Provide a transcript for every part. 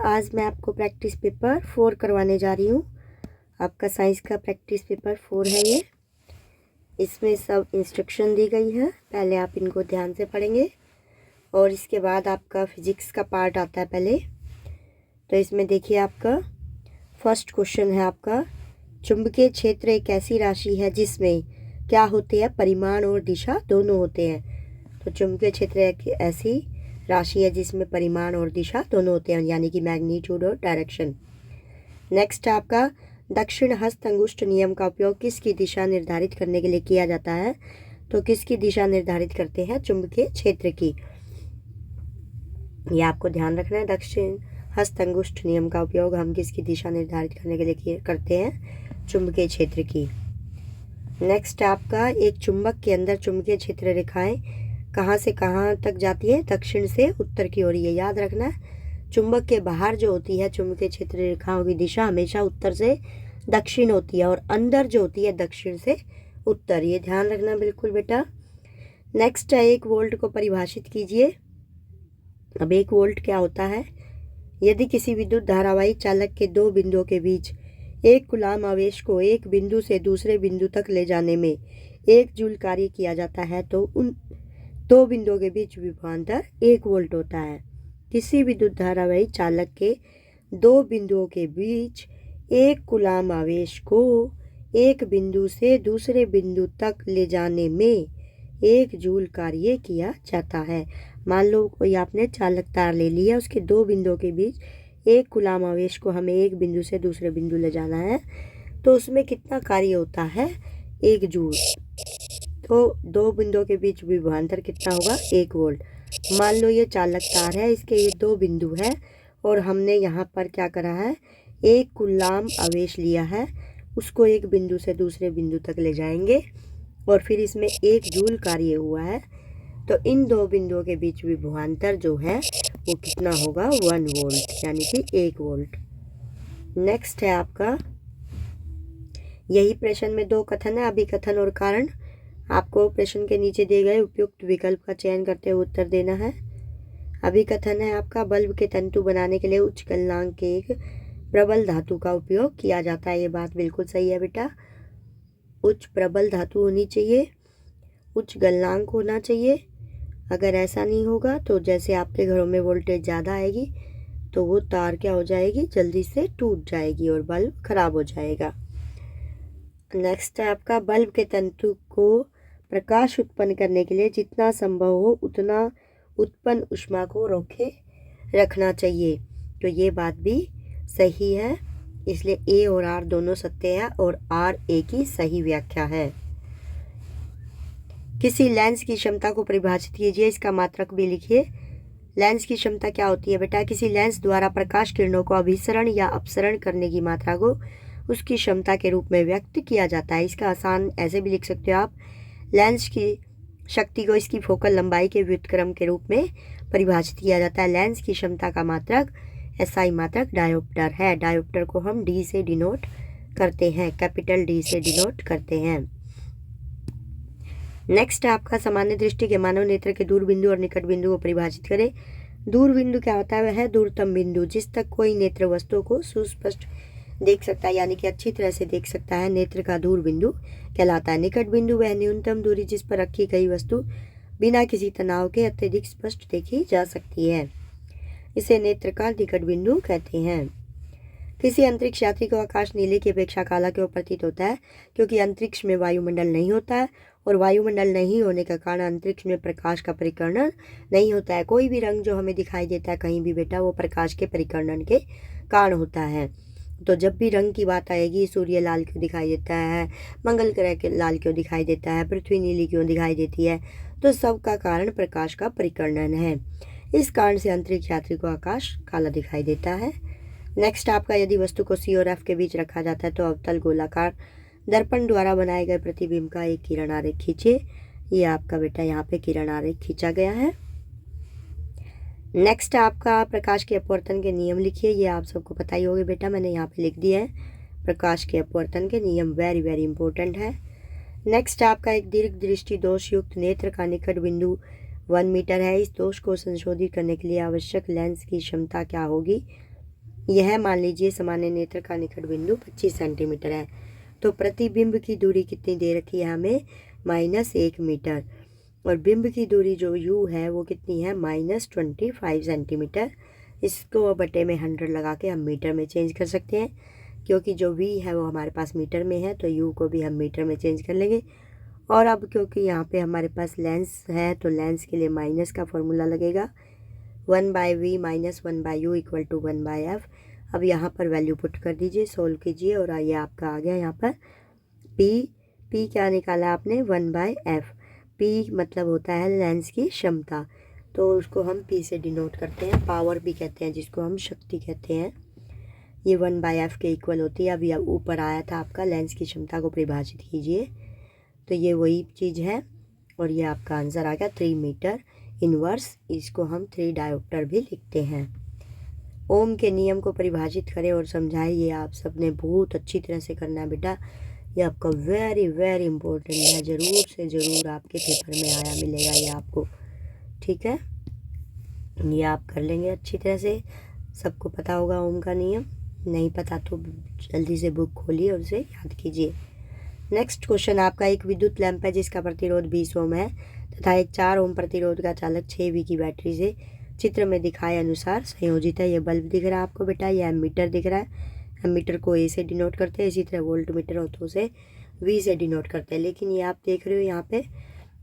आज मैं आपको प्रैक्टिस पेपर 4 करवाने जा रही हूँ। आपका साइंस का प्रैक्टिस पेपर 4 है ये। इसमें सब इंस्ट्रक्शन दी गई है, पहले आप इनको ध्यान से पढ़ेंगे और इसके बाद आपका फिजिक्स का पार्ट आता है पहले। तो इसमें देखिए आपका फर्स्ट क्वेश्चन है आपका, चुंबकीय क्षेत्र एक ऐसी राशि है जिसमें क्या होते हैं, परिमाण और दिशा दोनों होते हैं। तो चुंबकीय क्षेत्र एक ऐसी राशि है जिसमें परिमाण और दिशा दोनों होते हैं, यानी कि मैग्नीट्यूड और डायरेक्शन। नेक्स्ट आपका दक्षिण हस्त अंगुष्ठ नियम का उपयोग किसकी दिशा निर्धारित करने के लिए किया जाता है। तो किसकी दिशा निर्धारित करते हैं, चुंबकीय क्षेत्र की। ये आपको ध्यान रखना है, दक्षिण हस्त अंगुष्ठ नियम का उपयोग हम किसकी दिशा निर्धारित करने के लिए करते हैं, चुंबकीय क्षेत्र की। नेक्स्ट आपका एक चुंबक के अंदर चुंबकीय क्षेत्र रेखाएं कहाँ से कहाँ तक जाती है, दक्षिण से उत्तर की ओर। ये याद रखना है, चुंबक के बाहर जो होती है चुंबकीय क्षेत्र रेखाओं की दिशा हमेशा उत्तर से दक्षिण होती है और अंदर जो होती है दक्षिण से उत्तर। ये ध्यान रखना बिल्कुल बेटा। नेक्स्ट है 1 वोल्ट को परिभाषित कीजिए। अब 1 वोल्ट क्या होता है, यदि किसी विद्युत धारावाही चालक के 2 बिंदुओं के बीच एक कूलाम आवेश को एक बिंदु से दूसरे बिंदु तक ले जाने में 1 जूल कार्य किया जाता है तो उन 2 बिंदुओं के बीच विभवांतर 1 वोल्ट होता है। किसी विद्युत धारावाही चालक के 2 बिंदुओं के बीच एक कूलाम आवेश को एक बिंदु से दूसरे बिंदु तक ले जाने में 1 जूल कार्य किया जाता है। मान लो कोई आपने चालक तार ले लिया, उसके 2 बिंदुओं के बीच एक कूलाम आवेश को हमें एक बिंदु से दूसरे बिंदु ले जाना है, तो उसमें कितना कार्य होता है, 1 जूल। तो 2 बिंदुओं के बीच विभवांतर कितना होगा, 1 वोल्ट। मान लो ये चालक तार है, इसके ये 2 बिंदु है और हमने यहाँ पर क्या करा है, एक कूलाम आवेश लिया है, उसको एक बिंदु से दूसरे बिंदु तक ले जाएंगे और फिर इसमें 1 जूल कार्य हुआ है। तो इन 2 बिंदुओं के बीच विभवांतर जो है वो कितना होगा, 1 वोल्ट, यानी कि 1 वोल्ट। नेक्स्ट है आपका, यही प्रश्न में 2 कथन है, अभिकथन और कारण। आपको प्रश्न के नीचे दिए गए उपयुक्त विकल्प का चयन करते हुए उत्तर देना है। अभिकथन है आपका, बल्ब के तंतु बनाने के लिए उच्च गलनांक के एक प्रबल धातु का उपयोग किया जाता है। ये बात बिल्कुल सही है बेटा, उच्च प्रबल धातु होनी चाहिए, उच्च गलनांक होना चाहिए। अगर ऐसा नहीं होगा तो जैसे आपके घरों में वोल्टेज ज़्यादा आएगी तो वो तार क्या हो जाएगी, जल्दी से टूट जाएगी और बल्ब खराब हो जाएगा। नेक्स्ट है आपका, बल्ब के तंतु को प्रकाश उत्पन्न करने के लिए जितना संभव हो उतना उत्पन्न ऊष्मा को रोके रखना चाहिए। तो ये बात भी सही है, इसलिए ए और आर दोनों सत्य है और आर ए की सही व्याख्या है। किसी लेंस की क्षमता को परिभाषित कीजिए, इसका मात्रक भी लिखिए। लेंस की क्षमता क्या होती है बेटा, किसी लेंस द्वारा प्रकाश किरणों को अभिसरण या अपसरण करने की मात्रा को उसकी क्षमता के रूप में व्यक्त किया जाता है। इसका आसान ऐसे भी लिख सकते हो आप, लेंस की शक्ति को इसकी फोकल लंबाई के व्युत्क्रम के रूप में परिभाषित किया जाता है। लेंस की क्षमता का मात्रक एसआई मात्रक डायोप्टर है। डायोप्टर को हम डी से डिनोट करते हैं, कैपिटल डी से डिनोट करते हैं। नेक्स्ट आपका, सामान्य दृष्टि के मानव नेत्र के दूर बिंदु और निकट बिंदु को परिभाषित करें। दूर बिंदु क्या होता है, वह है दूरतम बिंदु जिस तक कोई नेत्र वस्तु को सुस्पष्ट देख सकता है, यानी कि अच्छी तरह से देख सकता है, नेत्र का दूर बिंदु कहलाता है। निकट बिंदु वह न्यूनतम दूरी जिस पर रखी गई वस्तु बिना किसी तनाव के अत्यधिक स्पष्ट देखी जा सकती है, इसे नेत्र का निकट बिंदु कहते हैं। किसी अंतरिक्ष यात्री को आकाश नीले की अपेक्षा काला क्यों प्रतीत होता है, क्योंकि अंतरिक्ष में वायुमंडल नहीं होता है और वायुमंडल नहीं होने का कारण अंतरिक्ष में प्रकाश का परिकर्णन नहीं होता है। कोई भी रंग जो हमें दिखाई देता है कहीं भी बेटा, वो प्रकाश के परिकर्णन के कारण होता है। तो जब भी रंग की बात आएगी, सूर्य लाल क्यों दिखाई देता है, मंगल ग्रह के लाल क्यों दिखाई देता है, पृथ्वी नीली क्यों दिखाई देती है, तो सबका कारण प्रकाश का परिकर्णन है। इस कारण से अंतरिक्ष यात्री को आकाश काला दिखाई देता है। नेक्स्ट आपका, यदि वस्तु को सी और एफ के बीच रखा जाता है तो अवतल गोलाकार दर्पण द्वारा बनाए गए प्रतिबिंब का एक किरण आरेख खींचिए। ये आपका बेटा यहाँ पे किरण आरेख खींचा गया है। नेक्स्ट आपका, प्रकाश के अपवर्तन के नियम लिखिए। ये आप सबको पता ही होगा बेटा, मैंने यहाँ पे लिख दिया है प्रकाश के अपवर्तन के नियम, वेरी वेरी इंपॉर्टेंट है। नेक्स्ट आपका, एक दीर्घ दृष्टि दोष युक्त नेत्र का निकट बिंदु 1 मीटर है। इस दोष को संशोधित करने के लिए आवश्यक लेंस की क्षमता क्या होगी, यह मान लीजिए सामान्य नेत्र का निकट बिंदु 25 सेंटीमीटर है। तो प्रतिबिंब की दूरी कितनी दे रखी है हमें? -1 मीटर। और बिंब की दूरी जो u है वो कितनी है? -25 सेंटीमीटर। इसको बटे में 100 लगा के हम मीटर में चेंज कर सकते हैं, क्योंकि जो v है वो हमारे पास मीटर में है, तो u को भी हम मीटर में चेंज कर लेंगे। और अब क्योंकि यहाँ पे हमारे पास लेंस है, तो लेंस के लिए माइनस का फॉर्मूला लगेगा, 1/v - 1/u = 1/f। अब यहाँ पर वैल्यू पुट कर दीजिए, सोल्व कीजिए, और ये आपका आ गया यहाँ पर p क्या निकाला आपने? 1/f। p मतलब होता है लेंस की क्षमता, तो उसको हम p से डिनोट करते हैं, पावर भी कहते हैं जिसको हम शक्ति कहते हैं। ये 1/f के इक्वल होती है। अभी ऊपर आया था आपका लेंस की क्षमता को परिभाषित कीजिए, तो ये वही चीज़ है, और ये आपका आंसर आ गया 3 मीटर इनवर्स। इसको हम 3 डायोप्टर भी लिखते हैं। ओम के नियम को परिभाषित करें और समझाइए। आप सबने बहुत अच्छी तरह से करना है बेटा, ये आपका वेरी वेरी इंपॉर्टेंट है, ज़रूर से ज़रूर आपके पेपर में आया मिलेगा ये आपको, ठीक है। ये आप कर लेंगे अच्छी तरह से, सबको पता होगा ओम का नियम। नहीं पता तो जल्दी से बुक खोलिए और उसे याद कीजिए। नेक्स्ट क्वेश्चन आपका, एक विद्युत लैंप है जिसका प्रतिरोध 20 ओम है तथा एक 4 ओम प्रतिरोध का चालक 6V की बैटरी से चित्र में दिखाए अनुसार संयोजित है। ये बल्ब दिख रहा है आपको बेटा, ये एमीटर दिख रहा है। एमीटर को ए से डिनोट करते हैं, इसी तरह वोल्ट मीटर हो तो उसे वी से डिनोट करते हैं। लेकिन ये आप देख रहे हो यहाँ पे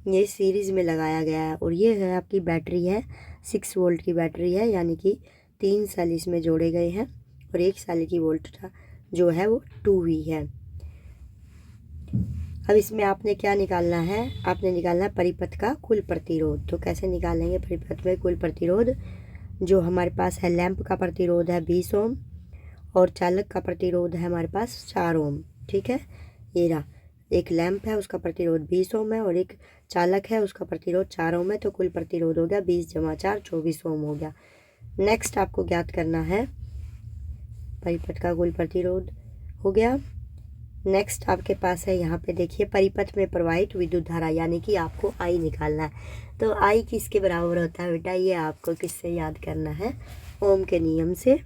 ये सीरीज़ में लगाया गया है, और ये है आपकी बैटरी है, 6 वोल्ट की बैटरी है, यानी कि 3 सेल इसमें जोड़े गए हैं, और 1 सेल की वोल्ट जो है वो 2V है। अब इसमें आपने क्या निकालना है? आपने निकालना है परिपथ का कुल प्रतिरोध। तो कैसे निकालेंगे परिपथ में कुल प्रतिरोध? जो हमारे पास है, लैंप का प्रतिरोध है 20 ओम और चालक का प्रतिरोध है हमारे पास 4 ओम, ठीक है। ये रहा, एक लैंप है उसका प्रतिरोध 20 ओम है और एक चालक है उसका प्रतिरोध 4 ओम है, तो कुल प्रतिरोध हो गया 20 + 4 24 ओम हो गया। नेक्स्ट आपको ज्ञात करना है परिपथ का कुल प्रतिरोध, हो गया। नेक्स्ट आपके पास है, यहाँ पे देखिए, परिपथ में प्रवाहित विद्युत धारा, यानी कि आपको आई निकालना है। तो आई किसके बराबर होता है बेटा? ये आपको किससे याद करना है? ओम के नियम से।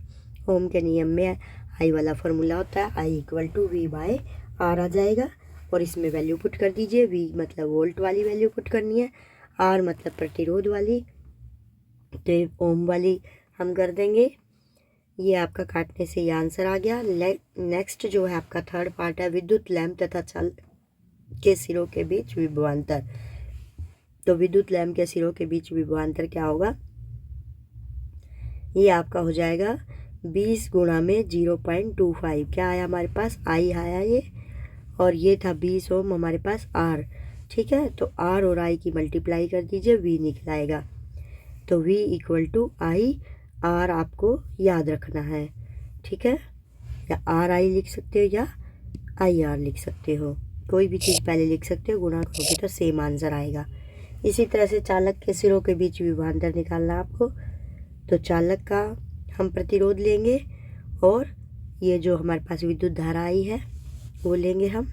ओम के नियम में आई वाला फॉर्मूला होता है, आई = v/r आ जाएगा, और इसमें वैल्यू पुट कर दीजिए। v मतलब वोल्ट वाली वैल्यू पुट करनी है, r मतलब प्रतिरोध वाली, तो ओम वाली हम कर देंगे। ये आपका काटने से ये आंसर आ गया। नेक्स्ट जो है आपका थर्ड पार्ट है, विद्युत लैंप तथा चालक के सिरों के बीच विभवांतर। तो विद्युत लैंप के सिरों के बीच विभवांतर क्या होगा? ये आपका हो जाएगा 20 × 0.25। क्या आया हमारे पास? आई आया ये, और ये था 20 ओम हमारे पास R, ठीक है। तो R और I की मल्टीप्लाई कर दीजिए, V निकल आएगा। तो V = I/R आपको याद रखना है, ठीक है। या RI लिख सकते हो या IR लिख सकते हो, कोई भी चीज़ पहले लिख सकते हो, गुणा करोगे तो सेम आंसर आएगा। इसी तरह से चालक के सिरों के बीच विभवांतर निकालना आपको। तो चालक का हम प्रतिरोध लेंगे, और ये जो हमारे पास विद्युत धारा आई है वो लेंगे हम,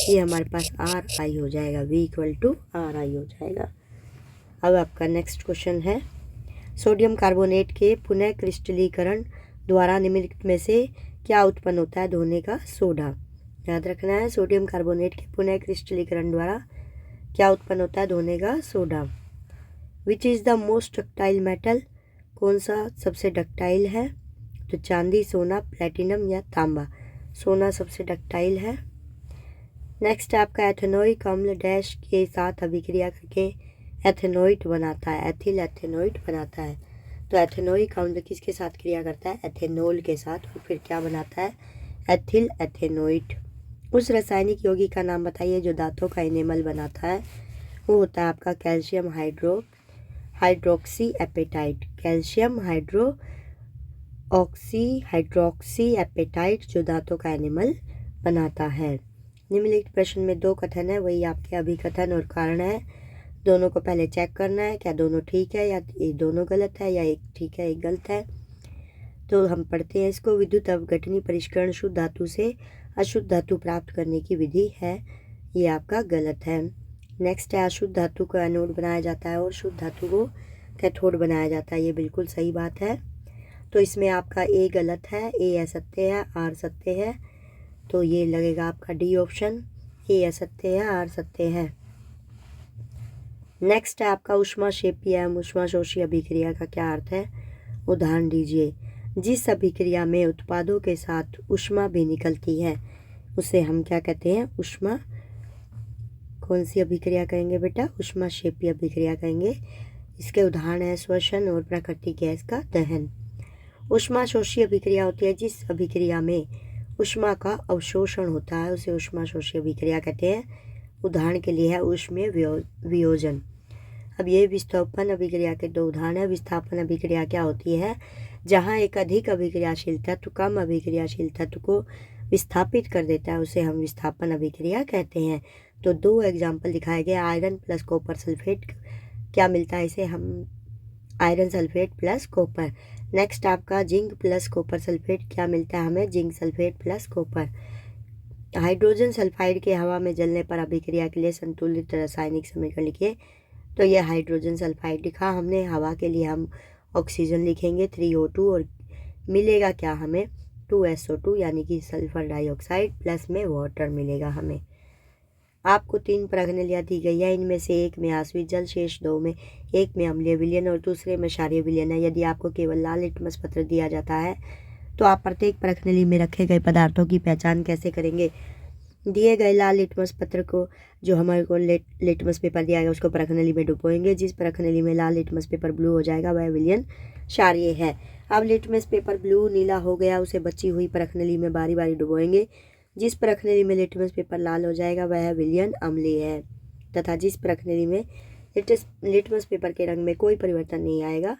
ये हमारे पास RI हो जाएगा, V = RI हो जाएगा। अब आपका नेक्स्ट क्वेश्चन है, सोडियम कार्बोनेट के पुनः क्रिस्टलीकरण द्वारा निम्नलिखित में से क्या उत्पन्न होता है? धोने का सोडा। याद रखना है, सोडियम कार्बोनेट के पुनः क्रिस्टलीकरण द्वारा क्या उत्पन्न होता है? धोने का soda. Which is the most ductile metal? कौन सा सबसे डक्टाइल है? तो चांदी, सोना, प्लेटिनम या तांबा। सोना सबसे डक्टाइल है। नेक्स्ट आपका, एथेनोइक अम्ल डैश के साथ अभिक्रिया करके एथेनोइट बनाता है, एथिल एथेनोइट बनाता है। तो एथेनोइक अम्ल किसके साथ क्रिया करता है? एथेनॉल के साथ, और फिर क्या बनाता है? Ethyl ethanoate. उस रासायनिक यौगिक का नाम बताइए जो दांतों का इनेमल बनाता है। वो होता है आपका calcium hydroxyapatite. Calcium hydroxyapatite जो दांतों का एनिमल बनाता है। निम्नलिखित प्रश्न में 2 कथन है, वही आपके अभिकथन और कारण है। दोनों को पहले चेक करना है, क्या दोनों ठीक है या ये दोनों गलत है, या एक ठीक है एक गलत है। तो हम पढ़ते हैं इसको। विद्युत अवघटनी परिष्करण शुद्ध धातु से अशुद्ध धातु प्राप्त करने की विधि है, ये आपका गलत है। नेक्स्ट है, अशुद्ध धातु को एनोड बनाया जाता है और शुद्ध धातु को कैथोड बनाया जाता है, ये बिल्कुल सही बात है। तो इसमें आपका ए गलत है, ए असत्य है, आर सत्य है, तो ये लगेगा आपका डी ऑप्शन, ए असत्य है, आर सत्य है। नेक्स्ट है आपका ऊष्माक्षेपी एवं ऊष्माशोषी अभिक्रिया का क्या अर्थ है? उदाहरण दीजिए। जिस अभिक्रिया में उत्पादों के साथ ऊष्मा भी निकलती है उसे हम क्या कहते हैं? ऊष्मा, कौन सी अभिक्रिया कहेंगे बेटा? ऊष्माक्षेपी अभिक्रिया कहेंगे। इसके उदाहरण है श्वसन और प्राकृतिक गैस का दहन। ऊष्माशोषी अभिक्रिया होती है जिस अभिक्रिया में ऊष्मा का अवशोषण होता है उसे ऊष्माशोषी अभिक्रिया कहते हैं। उदाहरण के लिए है ऊष्मीय वियोजन। अब ये विस्थापन अभिक्रिया के दो उदाहरण है। विस्थापन अभिक्रिया क्या होती है? जहाँ एक अधिक अभिक्रियाशील तत्व कम अभिक्रियाशील तत्व को विस्थापित कर देता है उसे हम विस्थापन अभिक्रिया कहते हैं। तो दो एग्जाम्पल दिखाए गए। आयरन प्लस कॉपर सल्फेट क्या मिलता है? इसे हम iron sulphate plus copper. Next आपका जिंक प्लस कॉपर सल्फेट क्या मिलता है हमें? Zinc sulphate plus copper. Hydrogen sulphide के हवा में जलने पर अभिक्रिया के लिए संतुलित रासायनिक समीकरण लिखिए। तो ये हाइड्रोजन सल्फाइड लिखा हमने। हवा के लिए हम ऑक्सीजन लिखेंगे 3O2 और मिलेगा क्या हमें? 2SO2 यानी कि सल्फर डाइऑक्साइड प्लस में वाटर मिलेगा हमें। आपको 3 प्रश्नावलियाँ दी गई है। इनमें से एक में आश्रित जल, शेष 2 में, एक में अम्लीय विलयन और दूसरे में क्षारीय विलयन है। यदि आपको केवल लाल लिटमस पत्र दिया जाता है तो आप प्रत्येक प्रश्नावली में रखे गए पदार्थों की पहचान कैसे करेंगे? दिए गए लाल लिटमस पत्र को, जो हमारे को लिटमस पेपर दिया गया उसको प्रश्नावली में डुबोएंगे। जिस प्रश्नावली में लाल लिटमस पेपर ब्लू हो जाएगा वह विलयन क्षारीय है। अब लिटमस पेपर ब्लू नीला हो गया उसे बची हुई प्रश्नावली में बारी बारी डुबोएंगे। जिस प्रश्नावली में लिटमस पेपर लाल हो जाएगा वह विलयन अम्लीय है तथा जिस प्रश्नावली में लिटमस पेपर के रंग में कोई परिवर्तन नहीं आएगा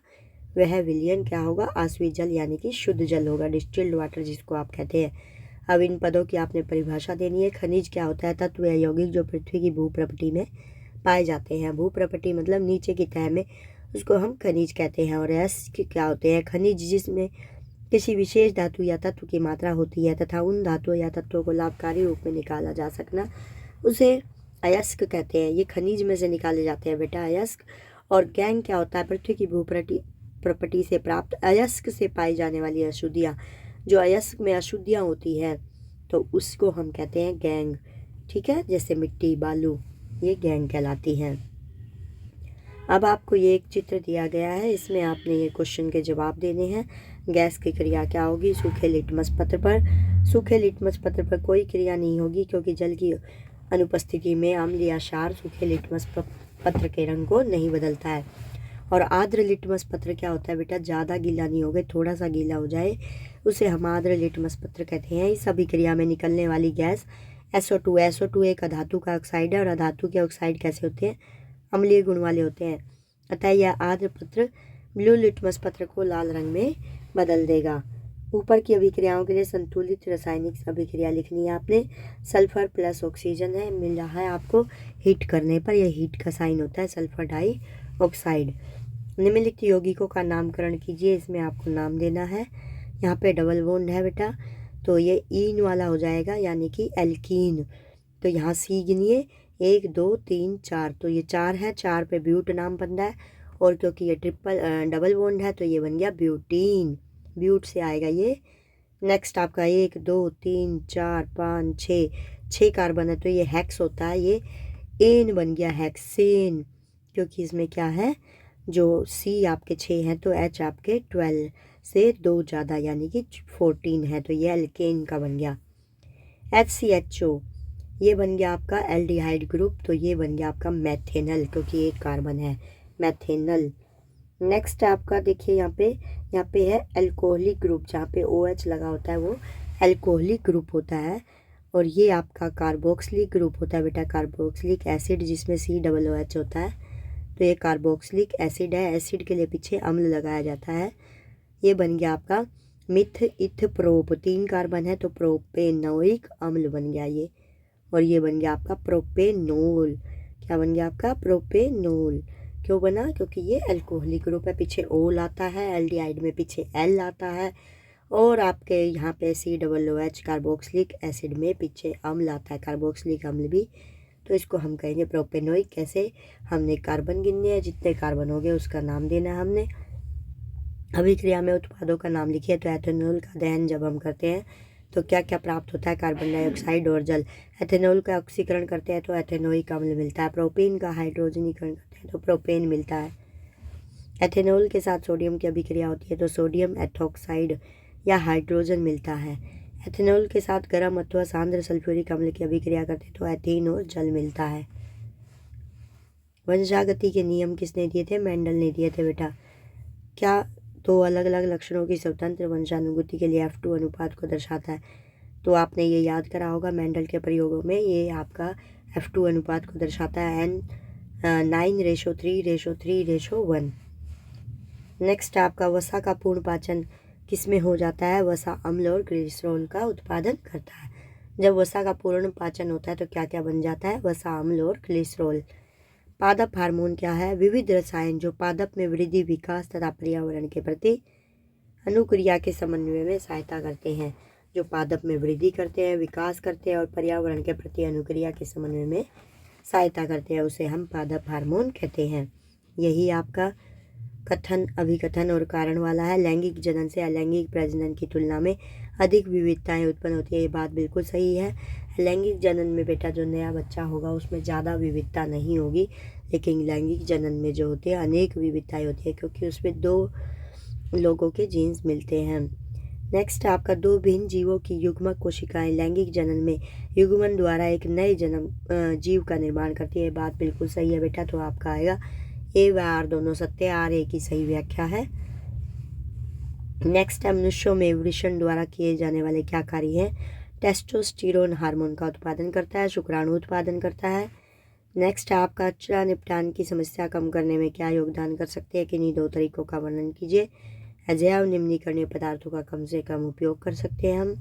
वह विलयन क्या होगा? आश्रित जल यानी कि शुद्ध जल होगा, डिस्टिल्ड वाटर जिसको आप कहते हैं। अब इन पदों की आपने परिभाषा देनी है। खनिज क्या होता है? तत्व या यौगिक जो पृथ्वी की भूप्रपटी में पाए जाते हैं। भूप्रपटी मतलब नीचे की तह में, उसको हम खनिज कहते हैं। और अयस्क क्या होते हैं? खनिज जिसमें किसी विशेष धातु या तत्व की मात्रा होती है तथा उन धातुओं या तत्वों को लाभकारी रूप में निकाला जा सकना उसे अयस्क कहते हैं। ये खनिज में से निकाले जाते हैं बेटा, अयस्क। और गैंग क्या होता है? पृथ्वी की भूप्रपटी से प्राप्त अयस्क से पाई जाने वाली अशुद्धियाँ। जो अयस्क में अशुद्धियाँ होती है तो उसको हम कहते हैं गैंग। ठीक है, जैसे मिट्टी, बालू, ये गैंग कहलाती हैं। अब आपको ये एक चित्र दिया गया है, इसमें आपने ये क्वेश्चन के जवाब देने हैं। गैस की क्रिया क्या होगी? सूखे लिटमस पत्र पर। सूखे लिटमस पत्र पर कोई क्रिया नहीं होगी क्योंकि जल की अनुपस्थिति में अम्ल या क्षार सूखे लिटमस पत्र के रंग को नहीं बदलता है। और आर्द्र लिटमस पत्र क्या होता है बेटा? ज़्यादा गीला नहीं होगा, थोड़ा सा गीला हो जाए उसे हम आर्द्र लिटमस पत्र कहते हैं। इस अभिक्रिया में निकलने वाली गैस SO2। SO2 एक अधातु का ऑक्साइड है और अधातु के ऑक्साइड कैसे होते हैं? अम्लीय गुण वाले होते हैं। अतः यह आर्द्र पत्र ब्लू लिटमस पत्र को लाल रंग में बदल देगा। ऊपर की अभिक्रियाओं के लिए संतुलित रासायनिक अभिक्रिया लिखनी है आपने। सल्फर प्लस ऑक्सीजन है, मिल रहा है आपको हीट करने पर, यह हीट का साइन होता है सल्फर डाइऑक्साइड। निम्नलिखित यौगिकों का नामकरण कीजिए, इसमें आपको नाम देना है। यहाँ पे डबल बॉन्ड है बेटा तो ये ईन वाला हो जाएगा यानी कि एल्कीन। तो यहाँ सी गिनिए, 1 2 3 4, तो ये 4 है, 4 पे ब्यूट नाम बन रहा है और क्योंकि ये डबल बॉन्ड है तो ये बन गया ब्यूटीन। ब्यूट से आएगा ये। नेक्स्ट आपका 1 2 3 4 5 6 कार्बन है तो ये हेक्स होता है, ये एन बन गया हेक्सेन। क्योंकि इसमें क्या है, जो सी आपके 6 हैं तो एच आपके 12 से 2 ज़्यादा यानी कि 14 है तो ये एल्केन का बन गया। HCHO ये बन गया आपका एल्डिहाइड ग्रुप तो ये बन गया आपका मैथेनल क्योंकि एक कार्बन है, मैथेनल। नेक्स्ट आपका देखिए यहाँ पे है एल्कोहलिक ग्रुप, जहाँ पे OH लगा होता है वो एल्कोहलिक ग्रुप होता है। और ये आपका कार्बोक्सिलिक ग्रुप होता है बेटा, कार्बोक्सिलिक एसिड जिसमें COOH होता है तो ये कार्बोक्सिलिक एसिड है। एसिड के लिए पीछे अम्ल लगाया जाता है। ये बन गया आपका मिथ इथ प्रोप, 3 कार्बन है तो प्रोपेनोइक अम्ल बन गया ये। और ये बन गया आपका प्रोपेनोल। क्या बन गया आपका? प्रोपेनोल। क्यों बना? क्योंकि ये एल्कोहलिक ग्रुप है, पीछे ओल आता है, एल्डिहाइड में पीछे एल आता है और आपके यहाँ पे COOH कार्बोक्सिलिक एसिड में पीछे अम्ल आता है, कार्बोक्सिलिक अम्ल भी। तो इसको हम कहेंगे प्रोपेनोइक। कैसे? हमने कार्बन गिनने हैं, जितने कार्बन हो गए उसका नाम देना है हमने। अभिक्रिया में उत्पादों का नाम लिखिए। तो एथेनॉल का दहन जब हम करते हैं तो क्या क्या प्राप्त होता है? कार्बन डाइऑक्साइड और जल। एथेनॉल का ऑक्सीकरण करते हैं तो एथेनोइक अम्ल मिलता है। प्रोपेन का हाइड्रोजनीकरण करते हैं तो प्रोपेन मिलता है। एथेनॉल के साथ सोडियम की अभिक्रिया होती है तो सोडियम एथोक्साइड या हाइड्रोजन मिलता है। एथेनॉल के साथ गर्म अथवा सांद्र सल्फ्यूरिक अम्ल की अभिक्रिया करते हैं तो एथीन और जल मिलता है। वंशागति के नियम किसने दिए थे? मेंडल ने दिए थे बेटा। क्या दो अलग अलग लक्षणों की स्वतंत्र वंशानुगति के लिए F2 अनुपात को दर्शाता है? तो आपने ये याद करा होगा मेंडल के प्रयोगों में, ये आपका F2 अनुपात को दर्शाता है N 9:3:3:1। नेक्स्ट आपका वसा का पूर्ण पाचन किसमें हो जाता है? वसा अम्ल और ग्लिसरॉल का उत्पादन करता है। जब वसा का पूर्ण पाचन होता है तो क्या क्या बन जाता है? वसा अम्ल और ग्लिसरॉल। पादप हार्मोन क्या है? विविध रसायन जो पादप में वृद्धि, विकास तथा पर्यावरण के प्रति अनुक्रिया के समन्वय में सहायता करते हैं। जो पादप में वृद्धि करते हैं, विकास करते हैं और पर्यावरण के प्रति अनुक्रिया के समन्वय में सहायता करते हैं, उसे हम पादप हार्मोन कहते हैं। यही आपका कथन, अभिकथन और कारण वाला है। लैंगिक जनन से अलैंगिक प्रजनन की तुलना में अधिक विविधताएं उत्पन्न होती है। ये बात बिल्कुल सही है। लैंगिक जनन में बेटा जो नया बच्चा होगा उसमें ज़्यादा विविधता नहीं होगी, लेकिन लैंगिक जनन में जो होते हैं अनेक विविधताएं होती है, क्योंकि उसमें दो लोगों के जीन्स मिलते हैं। नेक्स्ट आपका दो भिन्न जीवों की युग्मक कोशिकाएं लैंगिक जनन में युग्मन द्वारा एक नए जीव का निर्माण करती है। बात बिल्कुल सही है बेटा। तो आपका आएगा ए व आर दोनों सत्य, आर ए की सही व्याख्या है। नेक्स्ट है मनुष्यों में वृषण द्वारा किए जाने वाले क्या कार्य हैं? टेस्टोस्टेरोन हार्मोन का उत्पादन करता है, शुक्राणु उत्पादन करता है। नेक्स्ट आपका कचरा निपटान की समस्या कम करने में क्या योगदान कर सकते हैं? किन्हीं दो तरीकों का वर्णन कीजिए। अजैव निम्नीकरणीय पदार्थों का कम से कम उपयोग कर सकते हैं हम,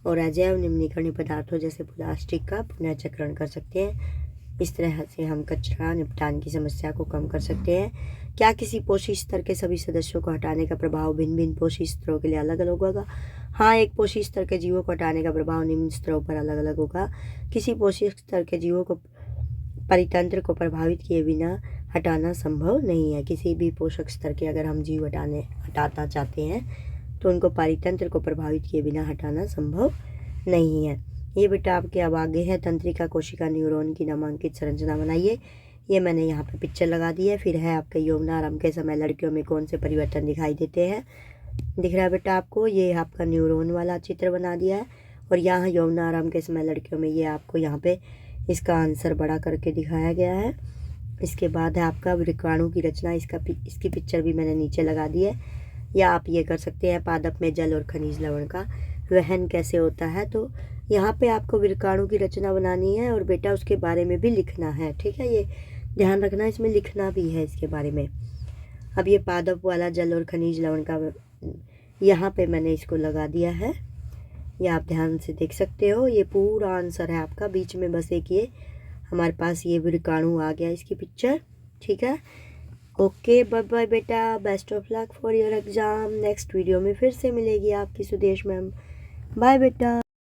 और अजैव निम्नीकरणीय पदार्थों जैसे प्लास्टिक का पुनर्चक्रण कर सकते हैं। इस तरह से हम कचरा निपटान की समस्या को कम कर सकते हैं। क्या किसी पोषी स्तर के सभी सदस्यों को हटाने का प्रभाव भिन्न भिन्न पोषी स्तरों के लिए अलग अलग होगा? हाँ, एक पोषी स्तर के जीवों को हटाने का प्रभाव निम्न स्तरों पर अलग अलग होगा। किसी पोषी स्तर के जीवों को परितंत्र को प्रभावित किए बिना हटाना संभव नहीं है। किसी भी पोषक स्तर के अगर हम जीव हटाना चाहते हैं तो उनको परितंत्र को प्रभावित किए बिना हटाना संभव नहीं है। ये बेटा आपके अब आगे है तंत्रिका कोशिका न्यूरॉन की नामांकित संरचना बनाइए। ये मैंने यहाँ पे पिक्चर लगा दी है। फिर है आपके यौवनारंभ के समय लड़कियों में कौन से परिवर्तन दिखाई देते हैं? दिख रहा है बेटा आपको? ये आपका न्यूरॉन वाला चित्र बना दिया है, और यहाँ यौवनारंभ के समय लड़कियों में ये आपको यहाँ पे इसका आंसर बड़ा करके दिखाया गया है। इसके बाद है आपका वृक्काणु की रचना। इसकी पिक्चर भी मैंने नीचे लगा दी है। या आप ये कर सकते हैं पादप में जल और खनिज लवण का वहन कैसे होता है। तो यहाँ पे आपको वृक्काणु की रचना बनानी है और बेटा उसके बारे में भी लिखना है। ठीक है, ये ध्यान रखना, इसमें लिखना भी है इसके बारे में। अब ये पादप वाला जल और खनिज लवण का यहाँ पे मैंने इसको लगा दिया है, ये आप ध्यान से देख सकते हो। ये पूरा आंसर है आपका। बीच में बस एक ये हमारे पास ये वृक्काणु आ गया इसकी पिक्चर। ठीक है, ओके, बाय बाय बेटा, best of luck for your exam. Next video में फिर से मिलेगी आपकी सुदेश मैम। बाय बेटा।